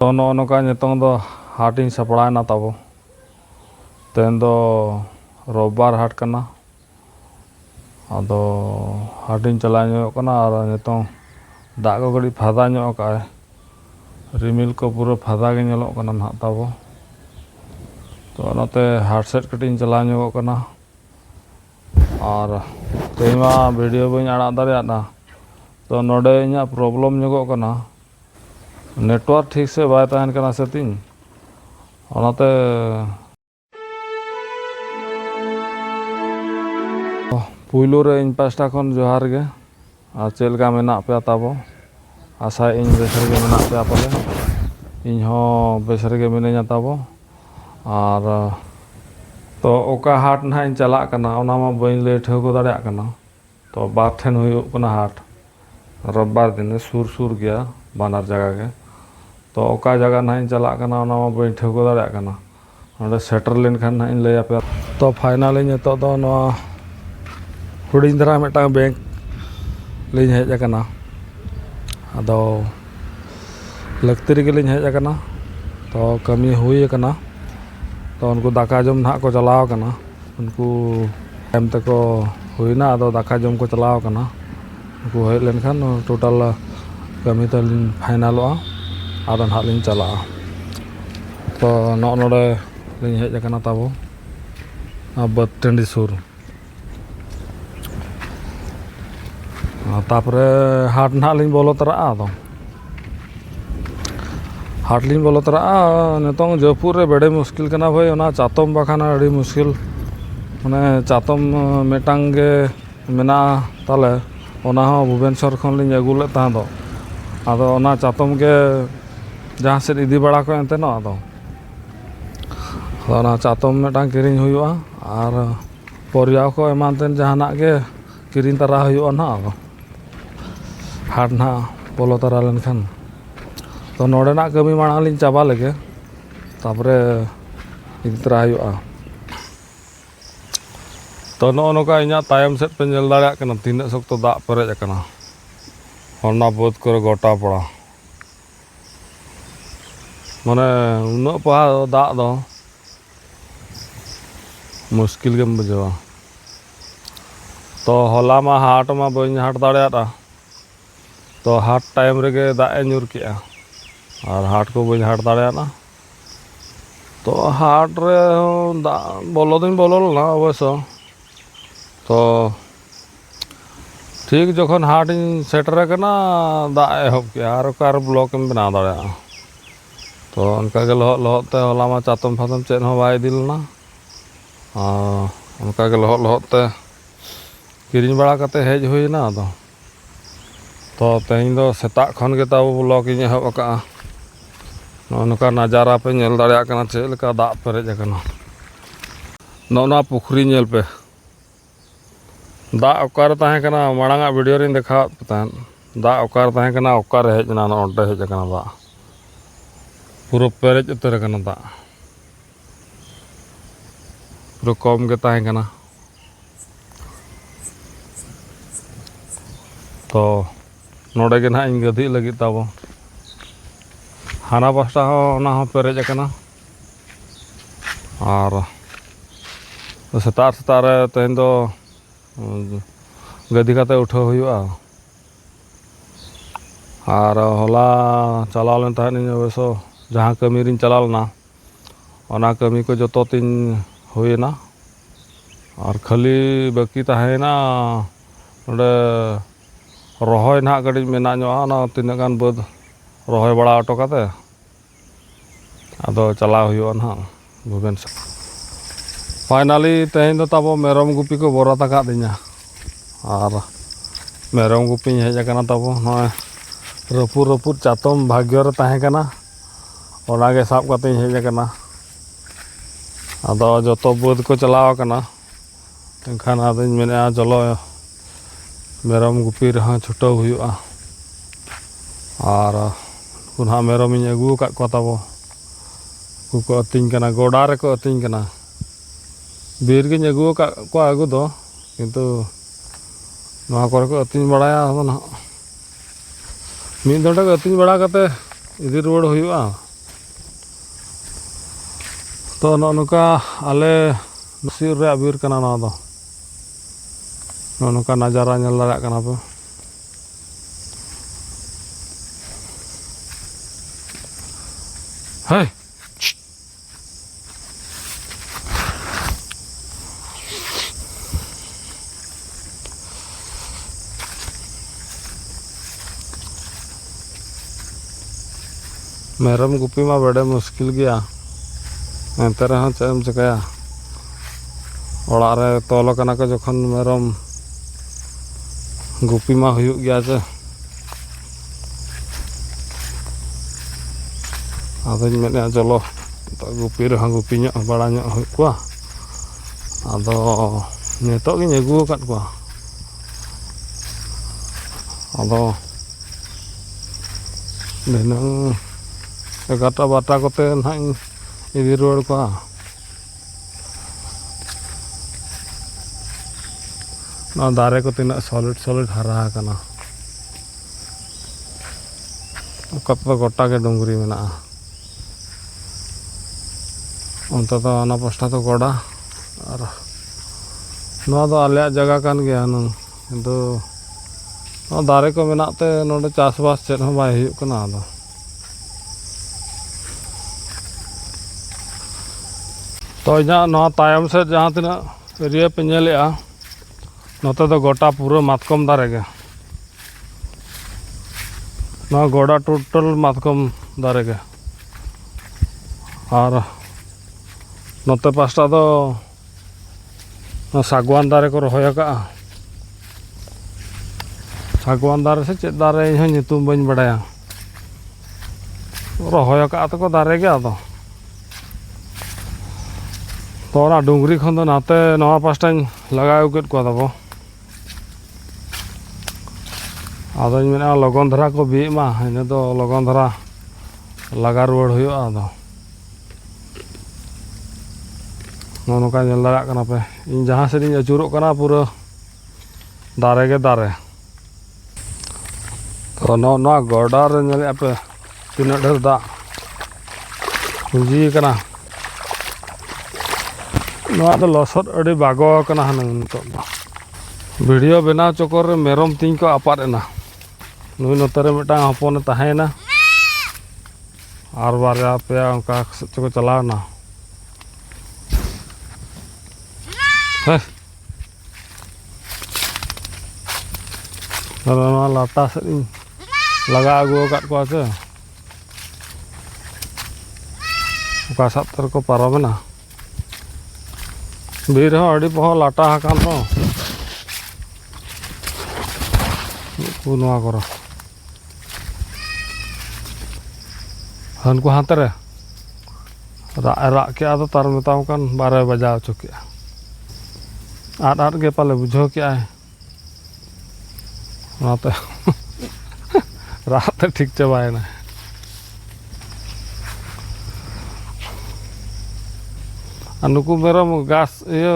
तो नौका नितों दो हाट इन सपड़ाना तबो तेन दो रोबबार हाट कना अदो हाट इन चला कना और नितों दाग को गड़ी फादा का रिमिल को पूरा फादा के नेलो कना ना तबो तो नोते हाट सेट कटिंग चला कना और तेमा वीडियो बी आड़ा दाड़ा तो नोडे इना प्रॉब्लम ᱧᱚᱜᱚᱜ कना नेटवर्क ठीक से बाय तहन कना सेटिंग ओनाते पुइलो रे इन पास्टा खन जोहार गे आ चेलका मेना पे ताबो आशा इन बेसर गे मेना पे पाले इन हो बेसर गे मिनेया ताबो और तो ओका हाट ना इन चला कना ओना मा बइन ले ठेको दाड़ा कना तो बार ठेन हुयो कना हाट रविवार दिन सुर सुर गया बानार जगह के तो ओका जगह ना इन चला कना ओना मा बइन ठेको दाड़ा कना ओंडे सेटर लेन खान ना इन ले पे तो फाइनली नितो दो नोआ हुडिंग धरा मेटा बैंक लिंग हेज कना अदो लक्तरी के लिंग हेज कना तो कमी हुई कना तो उनको दाका जम ना को चलाव कना उनको टाइम तक को हुई ना अदो दाका जम को चलाव कना उनको हेज लेन खान टोटल कमी तो फाइनलवा आदो ना लिंग चला तो नोडे लिंग हेज कना ताबो बस टंडी सुर तापरे हाट ना लिंग बोलो तरा तो हाट लिंग बोलो तरा नितों जयपुर रे बड़े मुश्किल कना भाई ओना चातम बाखाना अड़ी मुश्किल माने चातम मेटांग गे मेना ताले ओना हो भुवनेश्वर खन लिंग अगु ले ता दो आदो ओना चातम गे जहां से इदी बड़ा को एंते न आदो ओना चातम मेटांग किरिंग हुयुआ और परिया को एमानतेन जहाना गे किरिंग तरा हुयुआ ना आदो हाट ना बोलो तरा लेन खान तो नोडे ना कमी मांग लिंग चाबा लगे तापरे इदी तरा हुयुआ तो नोका इना तायम सेट पे नेल दाड़ा कना तीन सख्त दा पेरेज कना होना बोध करे गोटा पड़ा माने उन पहा दा दो मुश्किल गेम बुझवा तो हला मा हाट मा बइन हाट दाड़ा तो हाट टाइम रे दा न्यूर किया और हाट को बइन हाट दाड़ा ना तो हाट रे दा बोलो दिन बोलो ना अवश्य तो ठीक जखन हाट इन सेटर कना दा एहब के और कार ब्लॉक में बना दाड़ा तो उनका के लहत लहत ते हला मा चातम फातम चेन हो बाय दिलना उनका के लहत लहत ते किरिंग बड़ा कते हेज हुई ना तो तेहिं दो सेता खन के ताबो ब्लॉक इन एहब का नोका नजारा पे नेल दाड़ा कना चेलका दा पेरेज कना नोना पुखरी नेल पे दा ओकार ताहे कना मांगा वीडियो रे देखा तान दा ओकार ताहे कना ओकार हेज ना ओंटे हेज कना दा पूरा पेरेज उतर कना दा पूरा कम के ताहे कना तो नोडे के ना इन गधी लगी ताबो हाना पास्टा हो ना हो पेरेज कना और सेतार सेतार तेन दो गदी काते उठाव हुआ और हला चला लेन तहन अवश्य जहाँ कमी रिन चला ना ओना कमी को जो तीन हुईना और खाली बाकी तहेना नोडे रोहय ना गड़ी मेना ना तीन गान बद रोहय बड़ा ऑटो काते आदो चला हुआ ना भुवनेश्वर फाइनली तेहन दो ताबो मेरम गुपी को बोरा तका दिना और मेरम गुपी हेज कना ताबो नय रपुर रपुर चातम भाग्य रे ताहे कना ओना गे साब काते हेज कना आदो जतो बद को चलाव कना एनखान आदों मेना चलो मेरम गुपी रहा छुटाव हुआ और उन्हा मेरम इन अगू का को ताबो को अतिंग कना गोडा रे को अतिंग कना बीर गिन अगू का को आगू दो किंतु नवा करे को अतिंग बड़ाया हो ना मिद दंडा को अतिंग बड़ा कते इदी रुवाड़ हुआ तो नौका आले सिर रे बीर कना ना दो नौका नजारा नेल दाड़ा कना पे हे मेरम गुपी मा बड़े मुश्किल गया एंते रहा चेम चिकाया ओड़ा रे तोल कना को जखन मेरम गुपी मा हुयुग गया चे आदों मेने चलो गुपी रहा गुपी ᱧᱚᱜ बड़ा ᱧᱚᱜ हुई कुआ आदो नितो गिन अगु अकाद कुआ आदो दिनां 11-12 कोते ना इदी रुआड़ कुआ ना दारे को तीना सॉलिड हरा कना कत गोटा के डुंगरी मेना उनता तो आना पस्टा तो गोड़ा और नवा दो आले जगह कान गया न किंतु दारे को मेनाते नोडे चासबास चेद हूं बाय हुयुग कना आदो तो इना नवा तायम से जहां तिना एरिया पे नेलेआ नोते तो गोटा पूरा मातकम दारे गे नवा गोड़ा टोटल मातकम दारे गे और नोते पास्टा दो सागवान दारे को रहोय का सागवान दारे से चेद दारे इहो नितुम बइन बड़ाया रहोय का तो को दारे गे आदो तो ना डुंगरी खन दो नाते नवा पास्टा लगाय उकेद को दबो आदो मेना लगन धरा को बी मा इने दो लगन धरा लगा रुआड़ हुयो आदो नोका नेल दाड़ा कना पे इन जहां से इन अचुरोग कना पूरा दारे गे दारे तो नो गोडा रे नेले पे तीना ढेर दा पुंजी कना नवा तो लसद अड़ी बागो कना हन नितो वीडियो बनाव चक्कर रे मेरम तीन को आपाद एना नुई नोते रे मिटांग हपन ताहेना और बारया पे उनका को चलावना लाटा से लगा अगु अकाद को आछे उका सातर को पारमेना बीर हो अड़ी पहो लाटा हाकान तो कुनवा करो हनको हाथ रे राग के आदो तार मेताव कान 12 बजाव चुके आट के पाले बुझो क्या है रात ठीक चबाएना नुकु मेरम घास ये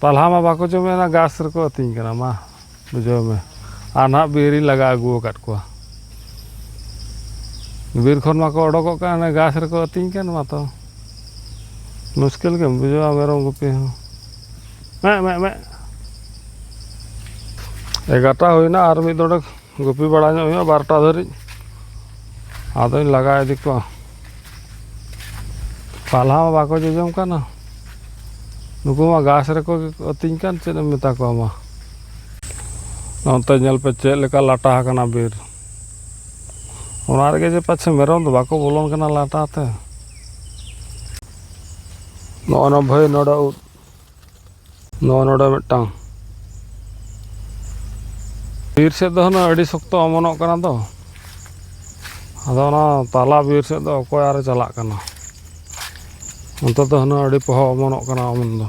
पाल्हा मा बाको जमेना घास रको अतिंग कना मा बुझो में आना बीरी लगा अगु अकाद को बीर खन मा को ओडोक का घास रको अतिंग कन मा तो मुश्किल के बुझो मेरम गुपी हो मैं 11टा हुईना और मिद डोडक गुपी बड़ा 12टा धरी आदो लगा इदी को पाल्हा मा बाको जजम काना नुकु मा घास रको अतिंग कान चेद मेता को मा नोते नेल पे चेद लेका लाटा हाकना बीर ओना रे जे पाछे मेरम दो बाको बोलन कना लाटा ते नोना भय नोडा नोडा मिटांग बीर से दो ना अड़ी शक्तो अमनोग कना दो आदो ना ताला बीर से दो अकोय आरे चलाग कना उनतो तो ना अड़ी पहो अमनोग कना अमन दो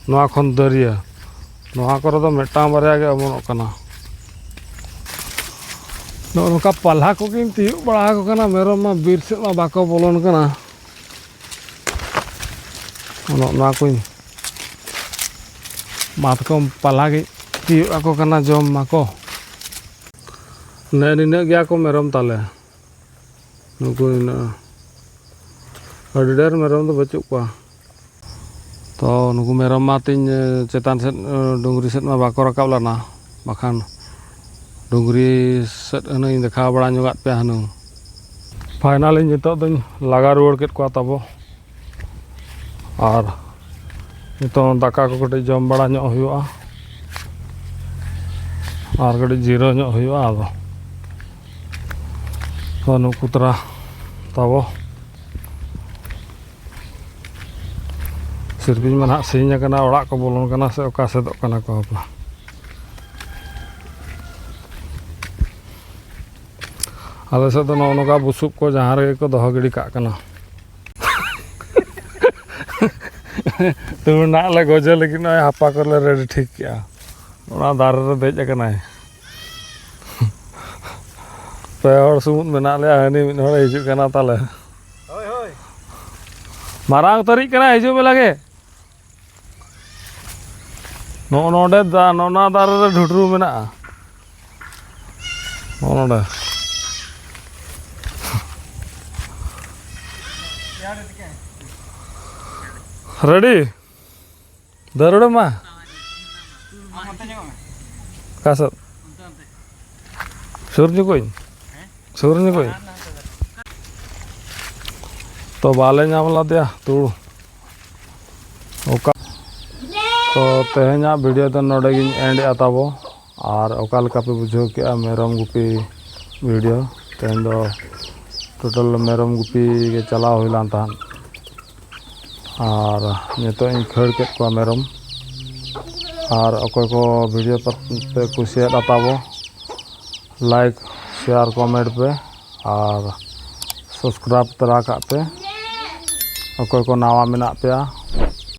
नोआ खन दरिया नोआ करे दो मिटांग बारया गे अमनोग कना नोका पाल्हा को किन तियु बड़ा को कना मेरम मा बीर से मा बाको बोलन कना ना कोई मातकम पाल्हा गे तियु ako kana jom mako ne nina gya ko merom tale nuku ina Adi der merom tuh bacuk pa. To nuku merom matin cetan set dungri set ma bako rakap lana. Makan dungri set anu ing dekha bada nyugat pe anu. Finally nitok tuh laga ruwar ket ko tabo. Ar nitok daka ko kate jom bada nyok huyuga. Ar kate jiro nyok huyuga ado. To nuku tera tabo. Sirpin mana sinya kena orak ko bolon kana se oka sedok kana ko apa. Ala se to no ka busuk ko jahar ge ko doho gidi kak kana. Tu nak le goje lagi no hapa ko le ready ठीक ya. Ona dar re dej kana. Pe hor sumut mena le ani min hor hijuk kana tale. Hoi hoi. Marang tarik kana hijuk me lage. Node da nona dar re dhudru mena. Node. Ready? Daruda mah. Kasat. Surnya koin. Surnya koin. To bale nyamla dia tu. Oka. तो तेहना video तो नोडे गिन and आताबो और ओकाल का पे बुझो के मेरम Gupi video तेन दो टोटल मेरम गुपी के चला होइलान तान और नितो इन खड़ के को मेरम और ओको को वीडियो पे कुसिया आताबो लाइक शेयर कमेंट पे और सब्सक्राइब तरा का पे ओको को नावा मेना पे